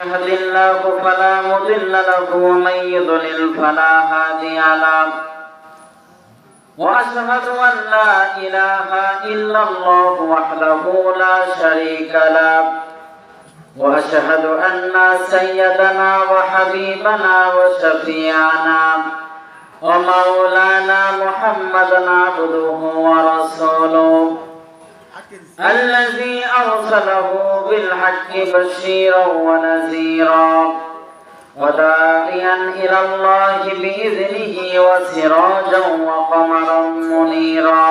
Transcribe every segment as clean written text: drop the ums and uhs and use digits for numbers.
يهد الله فلا مضل له ومن يضلل فلا هادي له وأشهد أن لا إله إلا الله وحده لا شريك له وأشهد أن سيدنا وحبيبنا وشفيعنا ومولانا محمدا عبده ورسوله الذي أرسله بالحق بشيرا ونذيرا وداعيا إلى الله بإذنه وسراجا وقمرا منيرا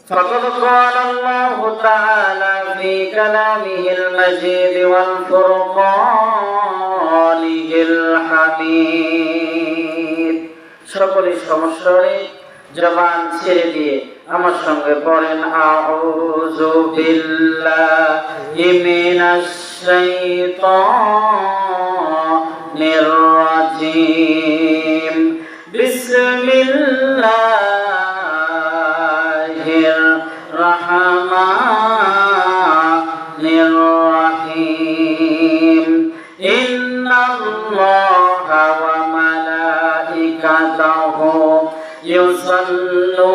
فقد قال الله تعالى في كلامه المجيد والفرقانه الحميد সকলের সমস্যারে জবান ছেড়ে দিয়ে আমার সঙ্গে পড়েন আউযু বিল্লাহি মিনাশ শাইতানির রাজিম বিসমিল্লাহির রাহমানির রাহিম ইন্নাল্লাহা ওয়া মালাইকাতাহু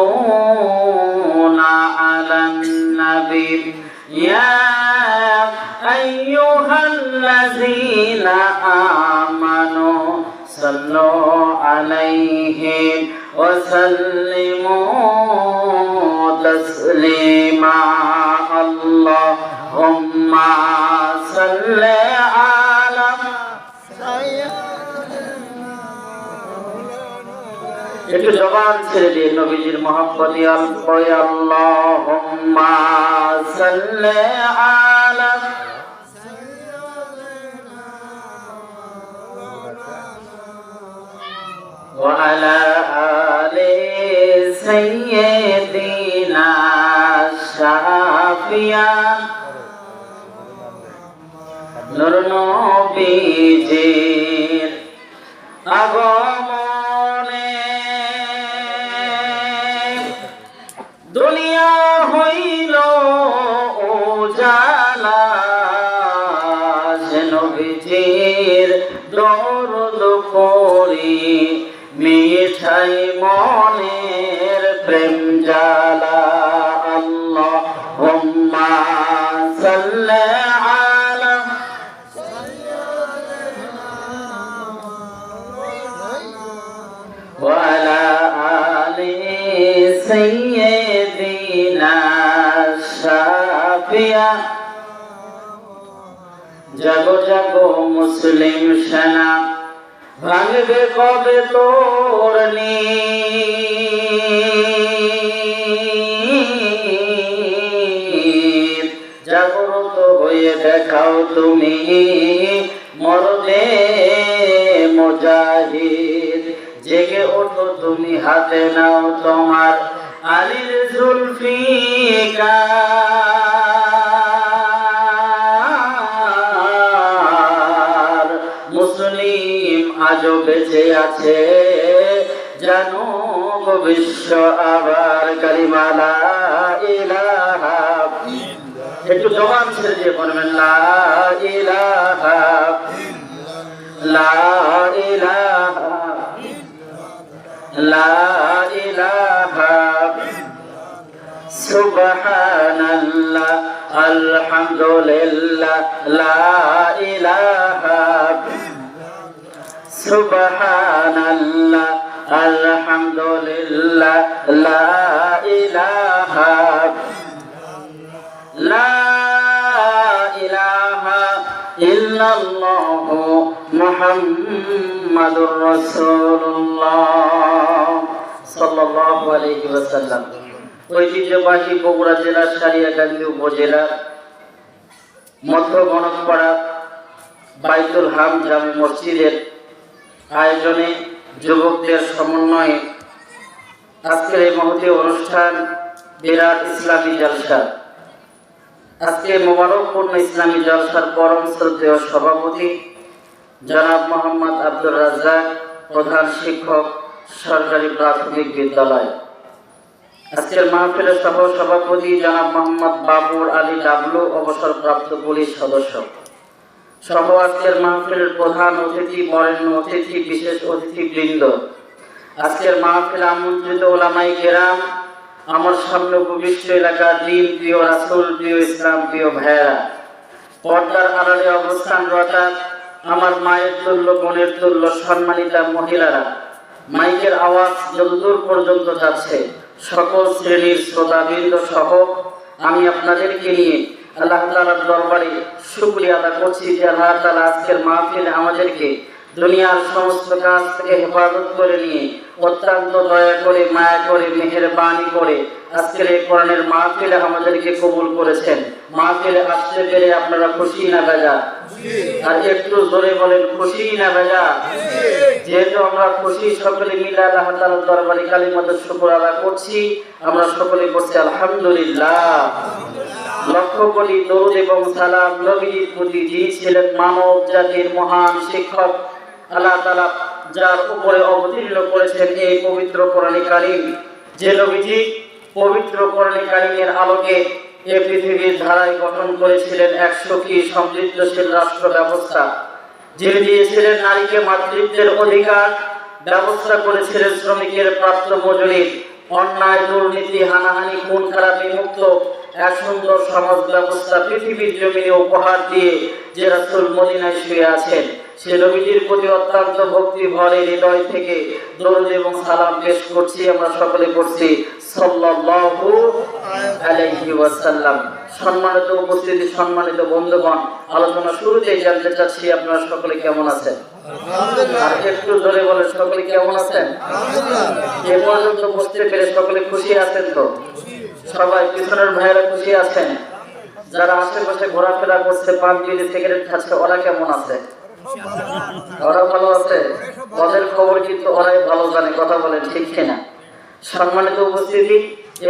يصلون على النبي يا أيها الذين آمنوا صلوا عليه وسلموا تسليما اللهم صل على একটু জবান ছেড়ে দিয়ে নবীজির মহব্বতে আল্লাহুম্মা সাল্লি আলা ওয়া আলা আলি সাইয়্যিদিনা শাফিয়ান নূর নবীজির আগমনে দুনিয়া হইল উজালা সে নবীজির দরদ করি মিঠাই মনের প্রেম জ্বালা আল্লাহুম্মা সাল্লি আলা ওয়া আলা আলি সাইয়্যিদিনা শাফিয়া জাগো জাগো মুসলিম সেনা ভাঙবে কবে তোর নীড় জাগ্রত হয়ে দেখাও তুমি মরদে মুজাহিদ জেগে ওঠো তুমি হাতে নাও তোমার আলীর জুলফিকার মুসলিম আজও বেঁচে আছে জানো বিশ্ব আবার কালিমা লা ইলাহা একটু জবান ছেড়ে দিয়ে বলবেন লা ইলাহা লা ইলাহা লা ইলাহা সুবহানাল্লাহ আলহামদুলিল্লাহ লা ইলাহা সুবহানাল্লাহ আলহামদুলিল্লাহ লা ইলাহা লা ইলাহা ইল্লাল্লাহু মুহাম্মাদুর রাসূলুল্লাহ সাল্লাল্লাহু আলাইহি ওয়াসাল্লাম। ঐতিহ্যবাহী বগুড়া জেলার সারিয়াকান্দি উপজেলা মধ্য গণকপাড়া বাইতুল হাম জামে মসজিদের আয়োজনে যুবকদের সমন্বয়ে আজকের এই মহতী অনুষ্ঠান বিরাট ইসলামী জলসা। আজকে মোবারকপূর্ণ ইসলামী জলসার পরম শ্রদ্ধেয় সভাপতি জনাব মোহাম্মদ আব্দুর রাজ্জাক, প্রধান শিক্ষক, সরকারি প্রাথমিক বিদ্যালয়। আজকের মাহফিলের সহ সভাপতি জনাব মোহাম্মদ বাবুর আলী ডাবলু, অবসরপ্রাপ্ত পুলিশ সদস্য। সহ আজকের মাহফিলের প্রধান অতিথি, বরেণ্য অতিথি, বিশেষ অতিথিবৃন্দ, আজকের মাহফিলে আমন্ত্রিত ওলামায়ে কেরাম, আমার সামনে উপবিষ্ট এলাকার দিন প্রিয়, রাসূল প্রিয়, ইসলাম প্রিয় ভাইয়েরা, পর্দার আড়ালে অবস্থানরত আমার মায়ের তুল্য, বোনের তুল্য সম্মানিতা মহিলারা, মাইকের আওয়াজ যতদূর পর্যন্ত যাচ্ছে সকল শ্রেণীর শ্রোতাবৃন্দ সহ আমি আপনাদেরকে নিয়ে আল্লাহ তাআলার দরবারে শুকরিয়া আদা করছি যে আল্লাহ তাআলা আজকের মাহফিলে আমাদেরকে দুনিয়ার সমস্ত কাজ থেকে হেফাজত করে নিয়ে অত্যন্ত দয়া করে, মায়া করে, মেহেরবানি করে আজকের এই কোরআনের মাহফিলে আমাদেরকে কবুল করেছেন। মাহফিলে আসতে পেরে আপনারা খুশি না বেজা? আর একটু জোরে বলেন, খুশি না বেজা? যেহেতু আমরা খুশি, সকলে মিলে আল্লাহ তাআলার দরবারে কালিমাতুশ শুকর আদা করছি। আমরা সকলে বলছি আলহামদুলিল্লাহ। লক্ষ কোটি দরুদ এবং সালাম নবীর প্রতি, যিনি ছিলেন মানব জাতির মহান শিক্ষক, আল্লাহ তাআলা যার উপরে অবতীর্ণ করেছেন এই পবিত্র কোরআনে কারীম, যে নবীজি পবিত্র কোরআনে কারীমের আলোকে এই পৃথিবীর ধারায় গঠন করেছিলেন এক সুখী সমৃদ্ধশীল রাষ্ট্র ব্যবস্থা, যিনি দিয়েছিলেন নারীকে মাতৃত্বের অধিকার, ব্যবস্থা করেছিলেন শ্রমিকের প্রাপ্ত মজুরি, অন্যায়, দুর্নীতি, হানাহানি, খুন খারাপি মুক্ত এক সুন্দর সমাজ ব্যবস্থা পৃথিবীর জমিনে উপহার দিয়ে যে রাসূল মদিনায় শুয়ে আছেন, সে নবীজির প্রতি অত্যন্ত ভক্তি ভরে হৃদয় থেকে দরুদ এবং সালাম পেশ করছি। আমরা সকলে করছি সাল্লাল্লাহু আলাইহি ওয়াসাল্লাম। সম্মানিত উপস্থিতি, সম্মানিত বন্ধুগণ, আলোচনা শুরুতেই জানতে চাচ্ছি আপনারা সকলে কেমন আছেন? আর একটু ধরে বলে, সকলে কেমন আছেন? এ পর্যন্ত বসতে পেরে সকলে খুশি আছেন তো? সবাই পিছনের ভাইয়েরা খুশি আছেন? যারা আশেপাশে ঘোরাফেরা করছে, পান বিড়ি সিগারেট খাচ্ছে, ওরা কেমন আছে? ওরা ভালো আছে? ওদের খবর কিন্তু ওরাই ভালো জানে, কথা বলেন ঠিক কিনা? সম্মানিত উপস্থিতি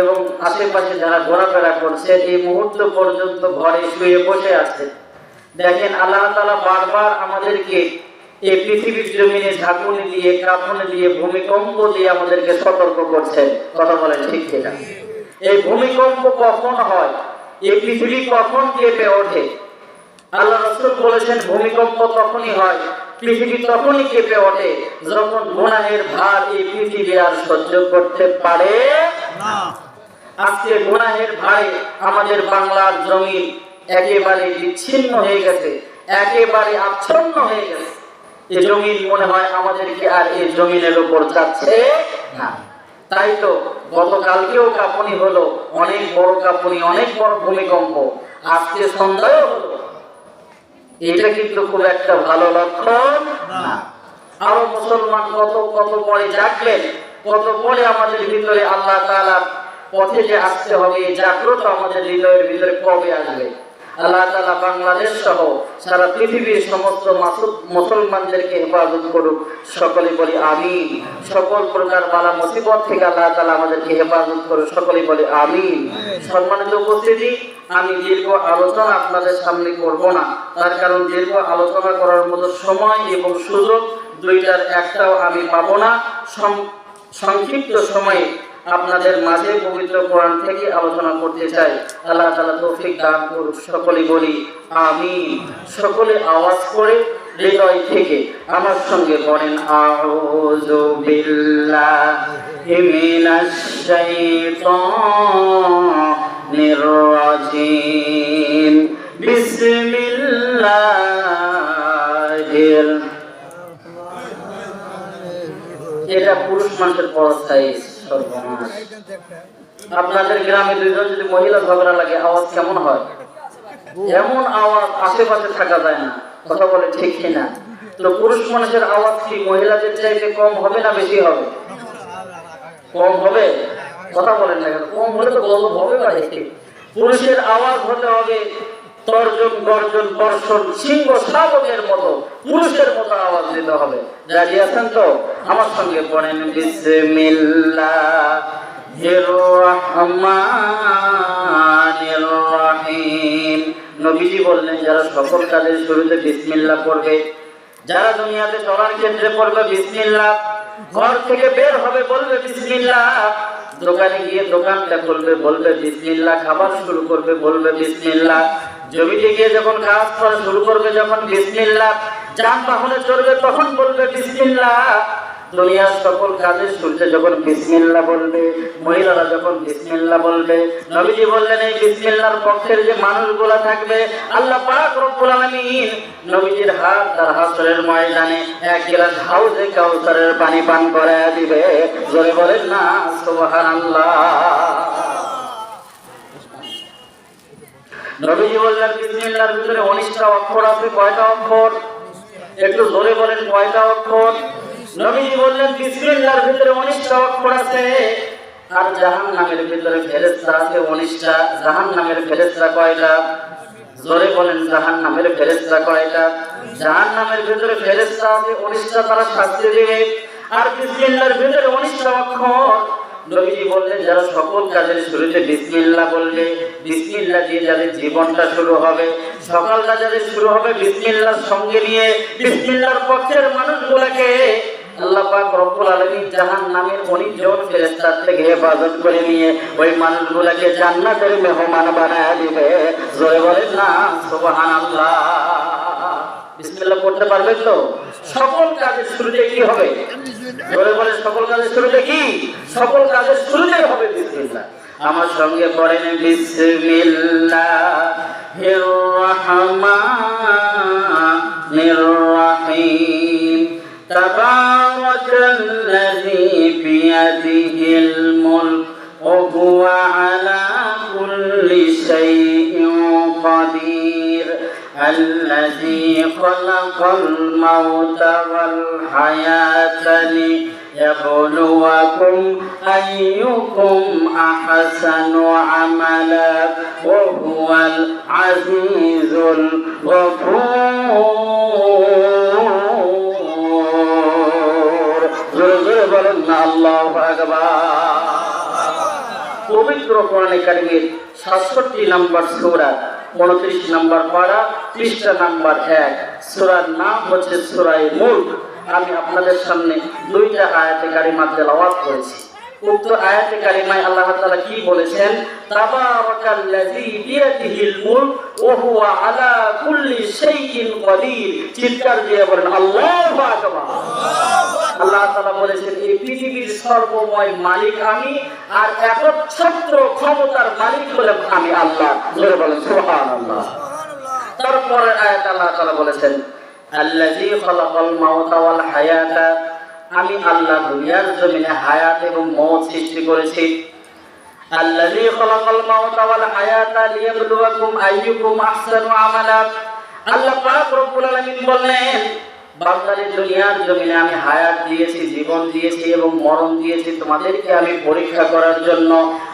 এবং আশেপাশে যারা ঘোরাফেরা করছে, এই মুহূর্ত পর্যন্ত ঘরে শুয়ে বসে আছে, দেখেন আল্লাহ তাআলা বারবার আমাদেরকে এই পৃথিবীর জমিনে ঝাঁকুনি দিয়ে, কাঁপুনি দিয়ে, ভূমিকম্প দিয়ে আমাদেরকে সতর্ক করছেন, কথা বলেন ঠিক কিনা? এই ভূমিকম্প কখন হয়, এই পৃথিবী কখন কেঁপে ওঠে? আল্লাহ রাসূল বলেছেন ভূমিকম্প তখনই হয়, পৃথিবী তখনই কেঁপে ওঠে যখন গুনাহের ভার এই পৃথিবী আর সহ্য করতে পারে না। আজকে গুনাহের ভারে আমাদের বাংলার জমিন একেবারে বিচ্ছিন্ন হয়ে গেছে, একেবারে আচ্ছন্ন হয়ে গেছে। এই জমিন মনে হয় আমাদেরকে আর এই জমিনের উপর যাচ্ছে না। তাই তো গতকালকেও কাঁপুনি হলো, অনেক বড় কাঁপুনি, অনেক বড় ভূমিকম্প, আজকে সন্ধ্যায় হলো। এটা কিন্তু খুব একটা ভালো লক্ষণ না। আরো মুসলমান কত কত পরে জাগবেন, কত পরে আমাদের ভিতরে আল্লাহ তাআলার পথে যে আসতে হবে, জাগ্রত আমাদের হৃদয়ের ভিতরে কবে আসবে? আল্লাহ তাআলা বাংলাদেশ সহ সারা পৃথিবীর সমস্ত মুসলমানদেরকে হেফাজত করুক, সকলে বলি আমিন। সকল প্রকার বালা মুসিবত থেকে আল্লাহ তাআলা আমাদেরকে হেফাজত করুক, সকলে বলি আমিন। সম্মানিত উপস্থিতি, আমি দীর্ঘ আলোচনা আপনাদের সামনে করব না, তার কারণ দীর্ঘ আলোচনা করার মতো সময় এবং সুযোগ দুইটার একটাও আমি পাবো না। সংক্ষিপ্ত সময়ে আপনাদের মাঝে পবিত্র কোরআন থেকে আলোচনা করতে চাই। আল্লাহ তাআলা তৌফিক দান করুক, সকলে বলি আমিন। সকলে আওয়াজ করে হৃদয় থেকে আমার সঙ্গে বলেন আউযু বিল্লাহি মিনাশ শাইতানির রাজিম, বিসমিল্লাহির। এটা পুরুষ মানুষের পরস্থায়ী সর্বনাশ। আপনাদের গ্রামে দুইজন যদি মহিলা ঝগড়া লাগে, আওয়াজ কেমন হয়? এমন আওয়াজ আশেপাশে থাকা যায় না, কথা বলে ঠিক কিনা? তো পুরুষ মানুষের আওয়াজ কি মহিলাদের চাইতে কম হবে না বেশি হবে? কম হবে, কথা বলেন না কেন? কম হলে তো গজব হবে বা দেখে। পুরুষের আওয়াজ হতে হবে তর্জন, গর্জন, বর্ষণ, সিংহ শাবকের মতো, পুরুষের মতো আওয়াজ দিতে হবে। রাজি আছেন তো? আমার সঙ্গে পড়েন বিসমিল্লাহির রহমানির রহিম। নবীজি বললেন যারা সকল কাজের শুরুতে বিসমিল্লাহ পড়বে, যারা দুনিয়াতে চলার ক্ষেত্রে পড়বে বিসমিল্লাহ, ঘর থেকে বের হবে বলবে বিসমিল্লাহ, দোকানে গিয়ে দোকানটা খুলবে বলবে বিসমিল্লাহ, খাবার শুরু করবে বলবে বিসমিল্লাহ, জমিতে গিয়ে যখন কাজ করা শুরু করবে, যখন বিসমিল্লাহ, যানবাহনে চড়বে তখন বলবে বিসমিল্লাহ। দুনিয়ার সকল কাজের শুরুতে যখন বিসমিল্লাহ বলবে, মহিলারা যখন বিসমিল্লাহ বলবে, নবীজি বললেন এই বিসমিল্লাহর পক্ষের যে মানুষগুলো থাকবে, আল্লাহ পাক রব্বুল আলামিন নবীজির হাত তার হাসরের ময়দানে এক গ্লাস হাউজে কাউসারের পানি পান করায় দিবে। জোরে বলেন না সুবহানাল্লাহ। নবীজি বললেন বিসমিল্লাহর ভিতরে 19টা অক্ষর আছে। কয়টা অক্ষর? একটু জোরে বলেন কয়টা অক্ষর? নবীজি বললেন বিসমিল্লাহর ভিতরে 19টা অক্ষর আছে। আর জাহান্নামের ভিতরে ফেরেশতা আছে 19টা। জাহান্নামের ফেরেশতা কয়টা? জোরে বলেন জাহান্নামের ফেরেশতা কয়টা? জাহান্নামের ভিতরে ফেরেশতা আছে 19টা, তারা শাস্তি দিবে। আর বিসমিল্লাহর ভিতরে 19টা অক্ষর। নবীজি বললেন যারা সকল কাজের শুরুতে বিসমিল্লাহ বলবে, বিসমিল্লাহ দিয়ে যাদের জীবনটা শুরু হবে, সকালটা যাদের শুরু হবে বিসমিল্লাহর সঙ্গে নিয়ে, বিসমিল্লাহর পক্ষের মানুষগুলোকে আল্লাহ পাক রব্বুল আলামিন জাহান্নামের 19 জন ফেরেশতার থেকে হেফাজত করে নিয়ে ওই মানুষগুলোকে জান্নাতের মেহমান বানায় দিবে। জোরে বলেন না সুবহানাল্লাহ। বিসমিল্লাহ পড়তে পারবেন তো? সকল কাজের শুরুতে কি হবে? জোরে বলেন সকল কাজের শুরুতে কি? সকল কাজের শুরুতেই হবে বিসমিল্লাহ। আমার সঙ্গে পড়েন বিসমিল্লাহির রহমানির রহিম। তাবারাকাল্লাযী বিয়াদিহিল মুলক ওয়া হুয়া আলা কুল্লি শাইইন কাদির। الذي خلق الموت والحياة ليبلوكم أيكم أحسن عملا وهو العزيز الغفور. الله أكبر. পবিত্র কোরআনে কারিমের 67 নম্বর সূরা, 29 নম্বর পারা, পৃষ্ঠা নাম্বার 1। সূরার নাম হচ্ছে সূরা মুলক। আমি আপনাদের সামনে 2টা আয়াতে কারিমা তেলাওয়াত করেছি। উক্ত আয়াতে কারিমায় আল্লাহ তাআলা কি বলেছেন? তাবারাকাল্লাযী বিয়াদিহিল মুলক ওয়া হুয়া আলা কুল্লি শাইইন কাদির। চিৎকার দিয়ে বলেন আল্লাহু আকবার। আল্লাহ তাআলা বলেছেন এই পৃথিবীর সর্বময় মালিক আমি, আর একচ্ছত্র ক্ষমতার মালিক হলাম আমি আল্লাহ। জোরে বলেন সুবহানাল্লাহ। তারপরে আয়াতে আল্লাহ তাআলা বলেছেন আল্লাযী খালাকাল মাউতা ওয়াল হায়াতা। আমি আল্লাহ দুনিয়ার জমিনে হায়াত এবং মওত সৃষ্টি করেছি। আল্লাযী খালাকাল মাউতা ওয়াল হায়াতা লিয়াবলুয়াকুম আইয়ুকুম আহসানু আমালা। আল্লাহ পাক রব্বুল আলামিন বলেন বান্দাদের দুনিয়ার জমিনে আমি হায়াত দিয়েছি, জীবন দিয়েছি এবং মরণ দিয়েছি তোমাদেরকে আমি পরীক্ষা করার জন্য।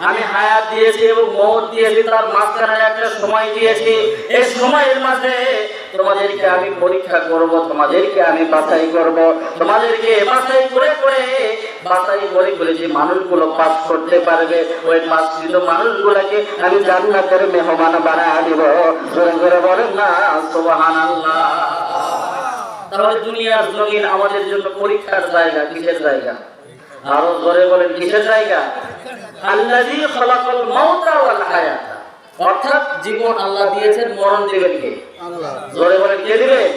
আমি হায়াত দিয়েছি এবং মওত দিয়েছি, তার মাঝখানে একটা সময় দিয়েছি। এই সময়ের মাঝে তোমাদেরকে আমি পরীক্ষা করব, তোমাদেরকে আমি বাছাই করব। তোমাদেরকে বাছাই করে যে মানুষগুলো পাস করতে পারবে, ওই পাসকৃত মানুষগুলোকে আমি জান্নাতের মেহমান বানায় দিব। জোরে জোরে বলেন না সুবহানাল্লাহ। তাহলে দুনিয়ার জমিন আমাদের জন্য পরীক্ষার জায়গা। কিসের জায়গা? আরো জোরে বলেন কিসের জায়গা? আল্লাযী খালাকাল মাউতা ওয়াল হায়াতা। অর্থাৎ জীবন আল্লাহ দিয়েছেন, মরণ দিবেন কে? আল্লাহ। জোরে বলেন কে দিবেন?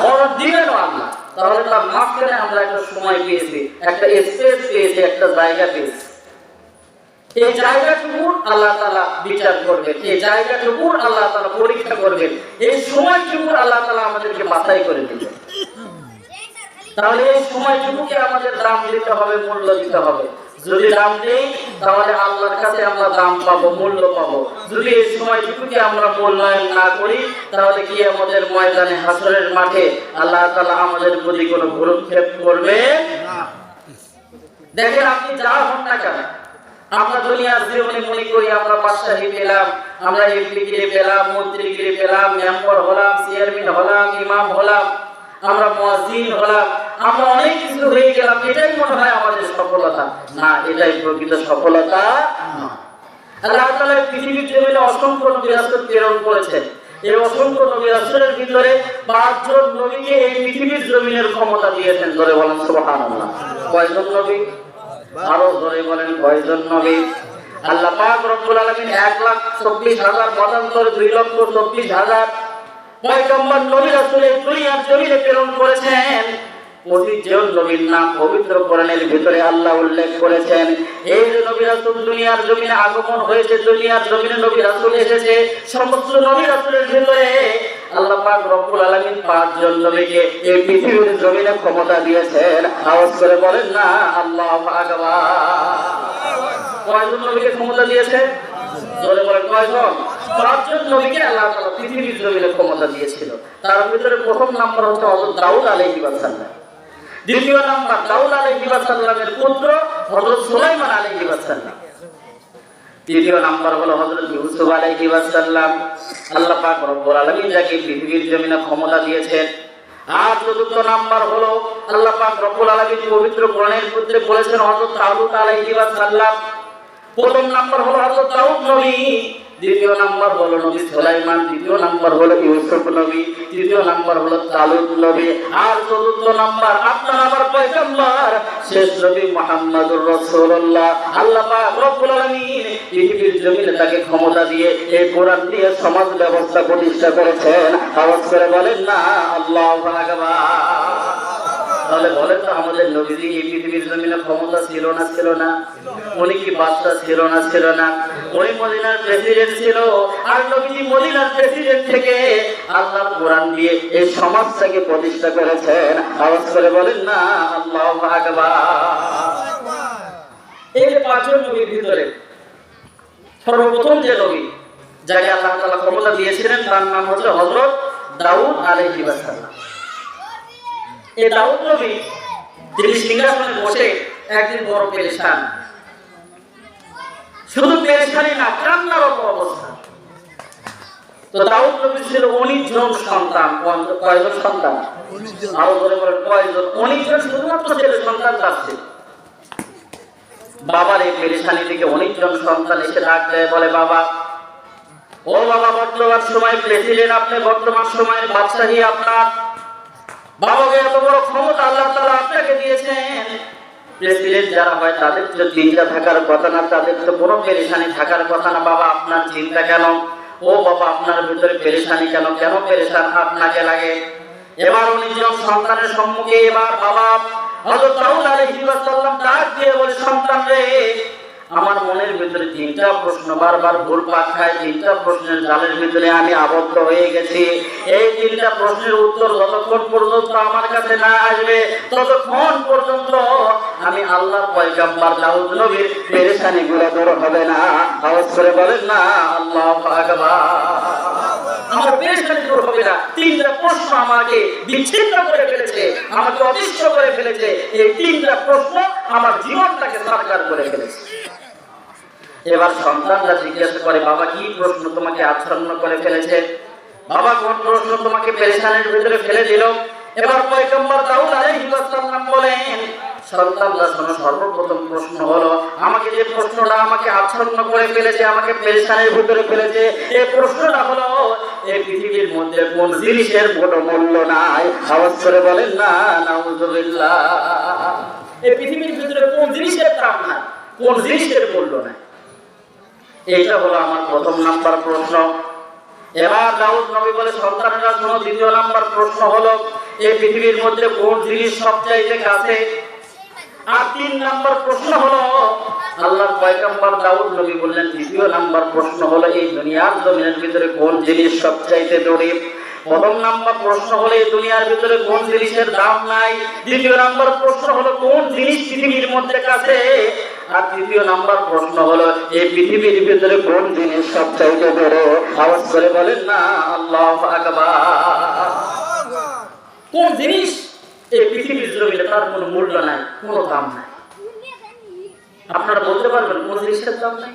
মরণ দিবেন আল্লাহ। তাহলে তার মাঝখানে আমরা একটা সময় পেয়েছি, একটা স্পেস পেয়েছি, একটা জায়গা পেয়েছি। এই জায়গাটুকু আল্লাহ তাআলা বিচার করবেন, এই জায়গাটুকু আল্লাহ তাআলা পরীক্ষা করবেন, এই সময়টুকু আল্লাহ তাআলা আমাদেরকে বাছাই করে দিবেন। তাহলে এই সময়টুকুকে আমাদের দাম দিতে হবে, মূল্য দিতে হবে। যদি দাম দেই তাহলে আল্লাহর কাছে আমরা দাম পাবো, মূল্য পাবো। যদি এই সময়টুকুকে আমরা মূল্যায়ন না করি তাহলে কিয়ামতের ময়দানে হাসরের মাঠে আল্লাহ তাআলা আমাদের প্রতি কোনো ভ্রুক্ষেপ করবে না। দেখেন আপনি যা হন না কেন, আমরা দুনিয়ার জীবনে মনে করি আমরা বাদশাহী পেলাম, আমরা এমপিগিরি পেলাম, মন্ত্রীগিরি পেলাম, মেম্বার হলাম, চেয়ারম্যান হলাম, ইমাম হলাম, আমরা মুয়াজ্জিন হলাম, আমরা অনেক কিছু হয়ে গেলাম, এটাই মনে হয় আমাদের সফলতা। না, এটাই প্রকৃত সফলতা না। আল্লাহ তাআলা পৃথিবীর জমিনে অসংখ্য নবী রাসূল প্রেরণ করেছেন। এই অসংখ্য নবী রাসূলের ভিতরে 5 জন নবীকে এই পৃথিবীর জমিনের ক্ষমতা দিয়েছেন। জোরে বলেন সুবহানাল্লাহ। কয়জন নবী? আরো জোরে বলেন কয়জন নবী? আল্লাহ পাক রব্বুল আলামিন 1,24,000 মতান্তর 2,24,000 পয়গম্বর নবী রাসূল এই দুনিয়ার জমিনে প্রেরণ করেছেন। 25 জন নবীর নাম পবিত্র কোরআনের ভিতরে আল্লাহ উল্লেখ করেছেন। এই যে নবী রাসূল দুনিয়ার জমিনে আগমন হয়েছে, দুনিয়ার জমিনে নবী রাসূল এসেছে, সমস্ত নবী রাসূলের ভিতরে আল্লাহ পাক রব্বুল আলামিন 5 জন নবীকে এই পৃথিবীর জমিনে ক্ষমতা দিয়েছেন। আওয়াজ করে বলেন না আল্লাহু আকবার। কয়জন নবীকে ক্ষমতা দিয়েছে? জোরে বলেন কয়জন? 5 জন নবীকে আল্লাহ তাআলা পৃথিবীর জমিনে ক্ষমতা দিয়েছিল। তার ভিতরে প্রথম নাম্বার হচ্ছে হযরত দাউদ আলাইহিস সালাম। দ্বিতীয় নাম্বার দাউদ আলাইহিস সালামের পুত্র হযরত সুলাইমান আলাইহিস সালাম। তৃতীয় নাম্বার হলো হযরত ইউসুফ আলাইহিস সালাম। আল্লাহ পাক রব্বুল আলামিন যাকে পৃথিবীর জমিনে ক্ষমতা দিয়েছেন। আর চতুর্থ নাম্বার হলো আল্লাহ পাক রব্বুল আলামিন পবিত্র কোরআনের মধ্যে বলেছেন হযরত তালুত আলাইহিস সালাম। প্রথম নাম্বার হলো হযরত দাউদ নবী, দ্বিতীয় নাম্বার হলো নবী সুলাইমান, তৃতীয় নাম্বার হলো ইউসুফ নবী, তৃতীয় নাম্বার হলো তালুত নবী, আর চতুর্থ নাম্বার আপনার আমার পয়গম্বর শেষ নবী মুহাম্মদুর রাসূলুল্লাহ। আল্লাহ পাক রব্বুল আলামিন পৃথিবীর জমিনে তাকে ক্ষমতা দিয়ে এই কোরআন দিয়ে সমাজ ব্যবস্থা প্রতিষ্ঠা করেছেন। আওয়াজ করে বলেন না আল্লাহু আকবার। তাহলে বলেন তো আমাদের নবীজি এই পৃথিবীর জমিনে ক্ষমতা ছিল না ছিল না? উনি কি বাদশা ছিল না ছিল না? উনি মদিনার প্রেসিডেন্ট ছিল। আর নবীজি মদিনার প্রেসিডেন্ট থেকে আল্লাহর কোরআন দিয়ে এই সমাজটাকে প্রতিষ্ঠা করেছেন। আওয়াজ করে বলেন না আল্লাহু আকবার। এই যে 5 জন নবীর ভিতরে সর্বপ্রথম যে নবী যাকে আল্লাহ তাআলা ক্ষমতা দিয়েছিলেন তার নাম হচ্ছে হযরত দাউদ আলাইহিস সালাম। এই দাউদ নবী তিনি সিংহাসনে বসে একদিন বড় পেরেশান, শুধু পেরেশানি না কান্নার অবস্থা। তো দাউদ নবী ছিল 19 জন সন্তান। কয়জন সন্তান? আরো ধরে বলেন কয়জন? 19 জন শুধুমাত্র ছেলে সন্তান তার ছিল। বাবার এই পেরেশানি থেকে 19 জন সন্তান এসে ডাক দেয়, বলে বাবা, ও বাবা, বর্তমান সময় প্রেসিডেন্ট আপনি, বর্তমান সময়ের বাদশাহী আপনার। বাবাকে এত বড় ক্ষমতা আল্লাহ তাআলা আপনাকে দিয়েছেন। প্রেসিডেন্ট যারা হয় তাদের তো চিন্তা থাকার কথা না, তাদের তো কোনো পেরেশানি থাকার কথা না। বাবা আপনার চিন্তা কেন? ও বাবা আপনার ভিতরে পেরেশানি কেন? কেন পেরেশান আপনাকে লাগে? এবার 19 জন সন্তানের সম্মুখে এবার বাবা হযরত দাউদ আলাইহিস সালাম ডাক দিয়ে বলে, সন্তান রে, আমার মনের ভিতরে 3টা প্রশ্ন বারবার ঘুরপাক খায়। 3টা প্রশ্নের জালের ভিতরে আমি আবদ্ধ হয়ে গেছি। এই 3টা প্রশ্নের উত্তর যতক্ষণ পর্যন্ত আমার কাছে না আসবে ততক্ষণ পর্যন্ত আমি আল্লাহর পয়গম্বর দাউদ নবীর পেরেশানিগুলো দূর হবে না। আওয়াজ করে বলেন না আল্লাহু আকবার। আমার পেরেশানি দূর হবে না। 3টা প্রশ্ন আমাকে বিচ্ছিন্ন করে ফেলেছে, আমাকে অতিষ্ঠ করে ফেলেছে। এই 3টা প্রশ্ন আমার জীবনটাকে সরকার করে ফেলেছে। এবার সন্তানরা জিজ্ঞাসা করে, বাবা কি প্রশ্ন তোমাকে আচ্ছন্ন করে ফেলেছে? বাবা কোন প্রশ্ন তোমাকে পেরেশানির ভিতরে ফেলে দিল? এবার পয়গম্বর দাউদ আলাইহিস সালাম বলেন, সন্তানরা শোনো, সর্বপ্রথম প্রশ্ন হলো, আমাকে যে প্রশ্নটা আমাকে আচ্ছন্ন করে ফেলেছে, আমাকে পেরেশানির ভিতরে ফেলেছে, এই প্রশ্নটা হলো, এই পৃথিবীর মধ্যে কোন জিনিসের কোনো মূল্য নাই? আওয়াজ করে বলেন না নাউযুবিল্লাহ। এই পৃথিবীর ভিতরে কোন জিনিসের দাম নাই, কোন জিনিসের মূল্য নাই? এইটা হলো আমার প্রথম নাম্বার প্রশ্ন। এবার দাউদ নবী বলে, সন্তানেরা শোনো, দ্বিতীয় নাম্বার প্রশ্ন হলো, এই পৃথিবীর মধ্যে কোন জিনিস সবচাইতে কাছে? আর 3 নাম্বার প্রশ্ন হলো, আল্লাহর পয়গম্বর দাউদ নবী বললেন, তৃতীয় নাম্বার প্রশ্ন হলো, এই দুনিয়ার জমিনের ভিতরে কোন জিনিস সবচাইতে জরুরি? প্রথম নাম্বার প্রশ্ন হলো, এই দুনিয়ার ভিতরে কোন জিনিসের দাম নাই? দ্বিতীয় নাম্বার প্রশ্ন হলো, কোন জিনিস পৃথিবীর মধ্যে কাছে? আর তৃতীয় নাম্বার প্রশ্ন হলো, এই পৃথিবীর ভিতরে কোন জিনিস সবচাইতে বড়? আওয়াজ করে বলেন না আল্লাহু আকবার। কোন জিনিস এই পৃথিবীর জমিনে তার কোনো মূল্য নাই, কোনো দাম নাই? আপনারা বলতে পারবেন কোন জিনিসের দাম নাই?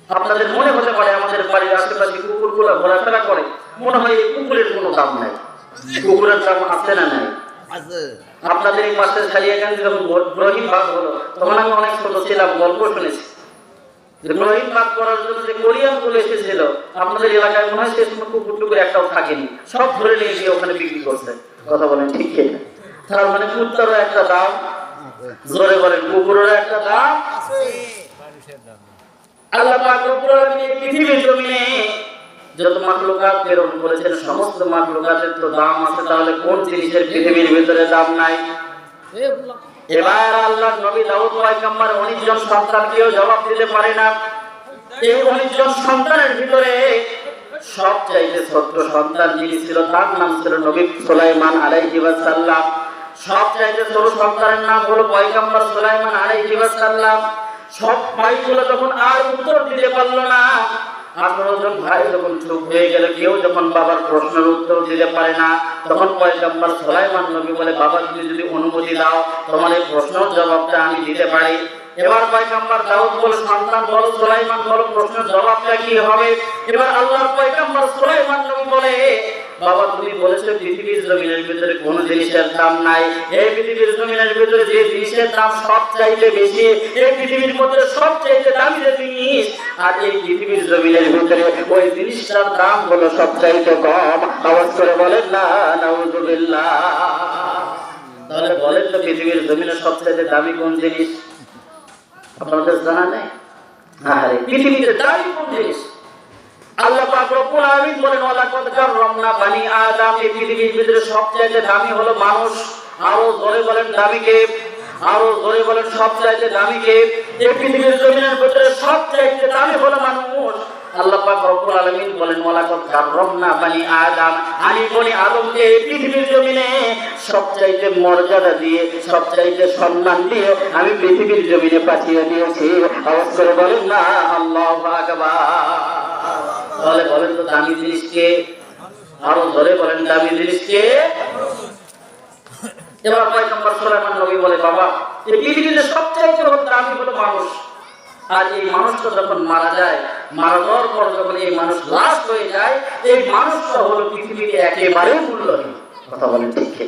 আপনাদের মনে হতে পারে আমাদের বাড়ির আশেপাশে কুকুরগুলো ঘোরাফেরা করে, মনে হয় এই কুকুরের কোনো দাম নাই। কুকুরের দাম আছে না নাই? আপনাদের এই পাশের সারিয়াগঞ্জে যখন রহিম বাগ হলো, তখন আমি অনেক ছোট ছিলাম, গল্প শুনেছি যে রহিম বাগ করার জন্য যে কোরিয়ান গুলো এসেছিল, আপনাদের এলাকায় মনে হয় সে সময় কুকুর টুকুর একটাও থাকেনি, সব ধরে নিয়ে গিয়ে ওখানে বিক্রি করছে। কথা বলেন ঠিক কিনা? তার মানে কুত্তারও একটা দাম, জোরে বলেন কুকুরেরও একটা দাম। আল্লাহ পাক রব্বুল আলামিন এই পৃথিবীর জমিনে যত মাখলুকাত প্রেরণ করেছেন সমস্ত মাখলুকাতের তো দাম আছে, তাহলে কোন জিনিসের পৃথিবীর ভিতরে দাম নাই? এবার আল্লাহ নবী দাউদ পয়গম্বর 19 জন সন্তান কেউ জবাব দিতে পারে না। এই 19 জন সন্তানের ভিতরে সবচাইতে ছোট সন্তান যিনি ছিল তার নাম ছিল নবী সুলাইমান আলাইহি ওয়াসাল্লাম। সবচাইতে ছোট সন্তানের নাম হলো পয়গম্বর সুলাইমান আলাইহি ওয়াসাল্লাম। সব ভাইগুলো যখন আর উত্তর দিতে পারলো না, 18 জন ভাই যখন চুপ হয়ে গেল, কেউ যখন বাবার প্রশ্নের উত্তর দিতে পারে না, তখন পয়গম্বর সুলাইমান নবী বলে, বাবা তুমি যদি অনুমতি দাও তোমার এই প্রশ্নের জবাবটা আমি দিতে পারি। এবার পয়গম্বর দাউদ বলে, সন্তান বলো, সুলাইমান বলো, প্রশ্নের জবাবটা কি হবে? এবার আল্লাহর পয়গম্বর সুলাইমান নবী বলে, বাবা তুমি বলেছো পৃথিবীর জমিনের ভিতরে কোনো জিনিসের দাম নাই। এই পৃথিবীর জমিনের ভিতরে যে জিনিসের দাম সবচাইতে বেশি, এই পৃথিবীর মধ্যে সবচাইতে দামি যে জিনিস, আর এই পৃথিবীর জমিনের ভিতরে ওই জিনিসটার দাম হলো সবচাইতে কম। আওয়াজ করে বলেন না নাউযুবিল্লাহ। তাহলে বলেন তো পৃথিবীর জমিনে সবচাইতে দামি কোন জিনিস? আপনাদের জানা নেই? আরে পৃথিবীতে দামি কোন জিনিস? আল্লাহ পাক রব্বুল আলামিন বলেন, ওয়ালাকাদ কাররামনা বানি আদম। এই পৃথিবীর ভিতরে সবচাইতে দামি হলো মানুষ। আরো জোরে বলেন দামি কে? আরো জোরে বলেন সবচাইতে দামি কে? এই পৃথিবীর জমিনের ভিতরে সবচাইতে দামি হলো মানুষ। আল্লাহ পাক রব্বুল আলামিন বলেন, ওয়ালাকাদ কাররামনা বানি আদম। আমি বনি আদমকে এই পৃথিবীর জমিনে সবচাইতে মর্যাদা দিয়ে, সবচাইতে সম্মান দিয়ে আমি পৃথিবীর জমিনে পাঠিয়ে দিয়েছি। আওয়াজ করে বলেন না আল্লাহু আকবার। তাহলে বলেন তো দামি জিনিসকে? আরো ধরে বলেন দামি জিনিসকে? এবার পয়গম্বর সুলাইমান নবী বলে, বাবা এই পৃথিবীতে সবচাইতে দামি হলো মানুষ। আর এই মানুষটা যখন মারা যায়, মারা যাওয়ার পর যখন এই মানুষ লাশ হয়ে যায়, এই মানুষটা হলো পৃথিবীতে একেবারে মূল্যহীন। কথা বলেন ঠিক কি?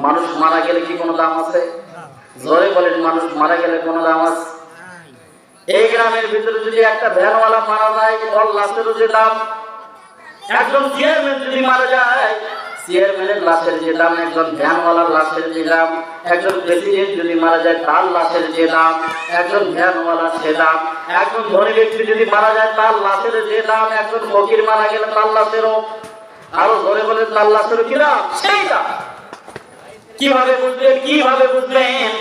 মানুষ মারা গেলে কি কোনো দাম আছে? জোরে বলেন, মানুষ মারা গেলে কোনো দাম আছে? এই গ্রামের ভিতরে যদি একটা ভ্যানওয়ালা মারা যায়, ওর লাশেরও যে দাম। একজন চেয়ারম্যান যদি মারা যায়, চেয়ারম্যানের লাশের যে দাম, একজন ভ্যানওয়ালার লাশের যে দাম। একজন প্রেসিডেন্ট যদি মারা যায় তার লাশের যে দাম, একজন ভ্যানওয়ালার সে দাম। একজন ধনী ব্যক্তি যদি মারা যায় তার লাশের যে দাম, একজন ফকির মারা গেলে তার লাশেরও। আরো ধরে বলে তার লাশেরও কি দাম? সেই দাম। কিভাবে বুঝবেন? কিভাবে বুঝবেন?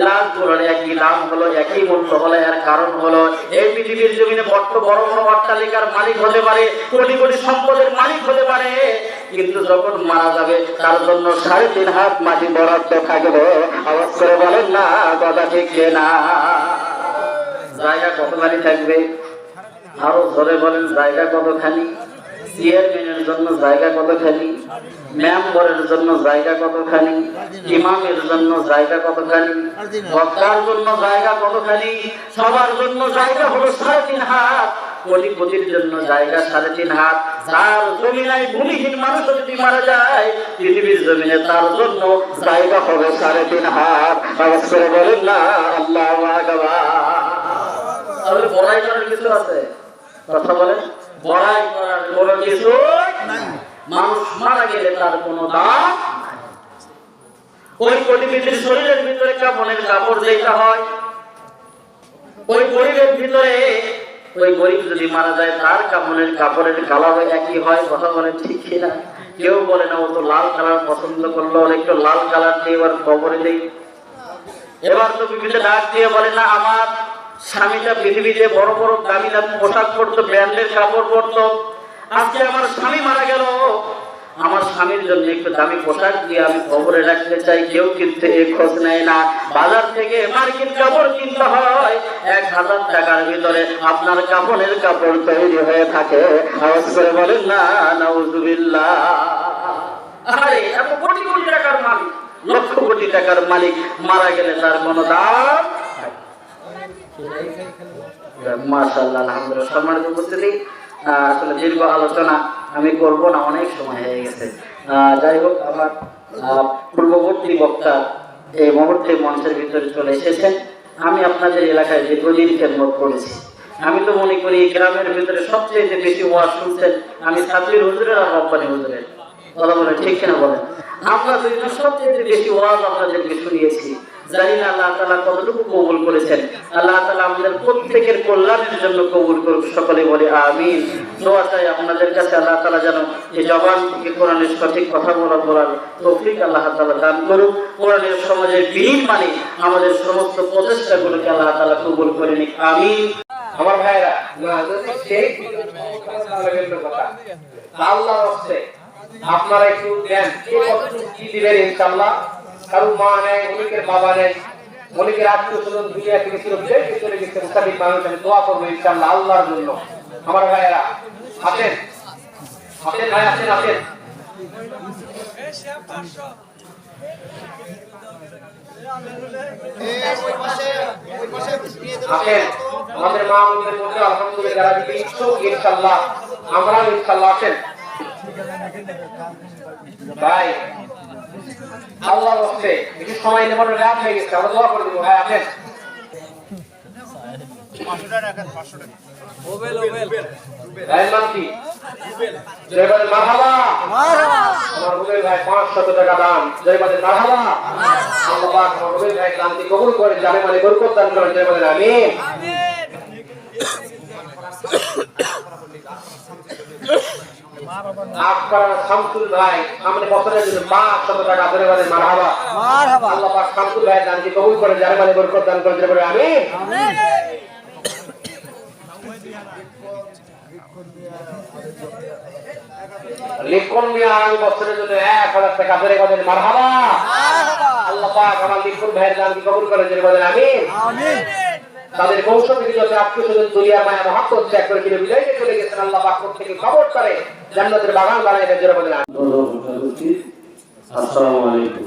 লাশ গুলোর একই দাম হলো, একই মূল্য হলো। এর কারণ হলো এই পৃথিবীর জমিনে বড় বড় অট্টালিকার মালিক হতে পারে, কোটি কোটি সম্পদের মালিক হতে পারে, কিন্তু যখন মারা যাবে তার জন্য 3.5 হাত মাটি বরাদ্দ থাকবে। আওয়াজ করে বলেন না কথা ঠিক না? জায়গা কতখানি থাকবে? আরো ধরে বলেন জায়গা কতখানি? চেয়ারম্যানের জন্য জায়গা কতখানি? মেম্বারের জন্য জায়গা কতখানি? ইমামের জন্য জায়গা কতখানি? বক্তার জন্য জায়গা কতখানি? সবার জন্য জায়গা হলো 3.5 হাত। কোটিপতির জন্য জায়গা 3.5 হাত। যার জমিনায় ভূমিহীন মানুষ যদি মারা যায়, পৃথিবীর জমিনে তার জন্য জায়গা হবে 3.5 হাত। আওয়াজ করে বলেন না আল্লাহু আকবার। তাহলে বড়াই করার কিছু আছে? কথা বলেন, বড়াই করার কোনো কিছু নাই। মানুষ মারা গেলে তার কোনো দাম নাই। ওই কোটিপতির শরীরের ভিতরে কাপড়ের কাপড় দিতে হয়। ওই গরিবের ভিতরে, ওই গরিব যদি মারা যায় তার কাপড়ের কালার একই হয়। কথা বলেন ঠিক কিনা? কেউ বলে না ও তো লাল কালার পছন্দ করলো, একটু লাল কালার দিয়ে এবার কবরে দেই। এবার তো বিভিন্ন ডাক দিয়ে বলে না আমার স্বামীটা পৃথিবীতে বড় বড় দামি দামি পোশাক পরতো, ব্র্যান্ডের কাপড় পরতো, আজকে আমার স্বামী মারা গেল, আমার স্বামীর জন্য একটু দামি পোশাক দিয়ে আমি কবরে রাখতে চাই। কেউ কিন্তু এই খোঁজ নেয় না। বাজার থেকে মার্কেট কাপড় কিনতে হয়, 1000 টাকার ভিতরে আপনার কাপড়ের কাপড় তৈরি হয়ে থাকে। আওয়াজ করে বলেন না নাউযুবিল্লাহ। আরে এত কোটি কোটি টাকার মালিক, লক্ষ কোটি টাকার মালিক মারা গেলে তার কোনো দাম? মাশাআল্লাহ, আলহামদুলিল্লাহ। সম্মানিত উপস্থিতি, আসলে দীর্ঘ আলোচনা আমি করব না, অনেক সময় হয়ে গেছে। যাই হোক, আমার পূর্ববর্তী বক্তা এই মুহূর্তে মঞ্চের ভিতরে চলে এসেছেন। আমি আপনাদের এলাকায় দীর্ঘদিন খেদমত করেছি। আমি তো মনে করি গ্রামের ভিতরে সবচেয়ে বেশি ওয়াজ শুনছেন আমি সাব্বির হুজুরের আর রব্বানী হুজুরের। কথা বলেন ঠিক কিনা বলেন? আমরা দুইজন সবচেয়ে বেশি ওয়াজ আপনাদেরকে শুনিয়েছি। জানি না আল্লাহ তাআলা কতটুকু কবুল করেছেন। আল্লাহ তাআলা আমাদের প্রত্যেকের কল্যাণের জন্য কবুল করুন, সকলে বলে আমিন। দোয়া চাই আপনাদের কাছে আল্লাহ তাআলা যেন এই জবান থেকে কোরআনের সঠিক কথা বলার তৌফিক আল্লাহ তাআলা দান করুন। কোরআনের সমাজের বিনির্মাণে আমাদের সমস্ত প্রচেষ্টাগুলোকে আল্লাহ তাআলা কবুল করে নিক, আমিন। আমার ভাইরা আল্লাহর হস্তে আপনারা একটু দেন, কে কতটুকু কি দিবেন ইনশাআল্লাহ। কারো মা নেই, অনেকের বাবা নেই, অনেকের আত্মীয় স্বজন দুনিয়া থেকে চলে গেছে, মুসাফির মানুষ, আমি দোয়া করবো ইনশাআল্লাহ আল্লাহর জন্য। আমার ভাইয়েরা আসেন আসেন ভাই, আসেন আসেন। আসেন আমাদের মা বোনদের মধ্যে আলহামদুলিল্লাহ যারা দিতে ইচ্ছুক ইনশাআল্লাহ, আমরা ইনশাআল্লাহ আসেন ভাই। আল্লাহর হস্তে একটু সময় নেবার রাত হয়ে গেছে, আমরা দোয়া করে দিব ভাই। আসেন ভাইয়ের নাম কি? জয়বাদের মারহাবা। আমার রুবেল ভাই 500 টাকা দান, জয়বাদের মারহাবা। আল্লাহ পাক আমার রুবেল ভাই দানকে কবুল করে, জানে মানে বরকত দান করেন, জয়বাদের আমিন। আপনারা শামসুল ভাই আমাদের বছরের জন্য 500 টাকা, জয়বাদের মারহাবা। আল্লাহ পাক শামসুল ভাই দানকে কবুল করে, জানে মানে বরকত দান করেন, জয়বাদের আমিন। লিখন মিয়া আমি বছরের জন্য 1000 টাকা, জয়বাদের মারহাবা। আল্লাহ পাক আমার লিখন ভাইয়ের দানকে কবুল করে, জয়বাদের আমিন। তাদের বংশ থেকে যত আত্মীয় স্বজন দুনিয়ার মায়া মহব্বত ত্যাগ করে ফিরে বিদায় নিয়ে চলে গেছেন, আল্লাহ পাক প্রত্যেককে কবর করে জান্নাতের বাগান বানিয়ে দেন, জয়বাদের আমিন। আসসালামু আলাইকুম।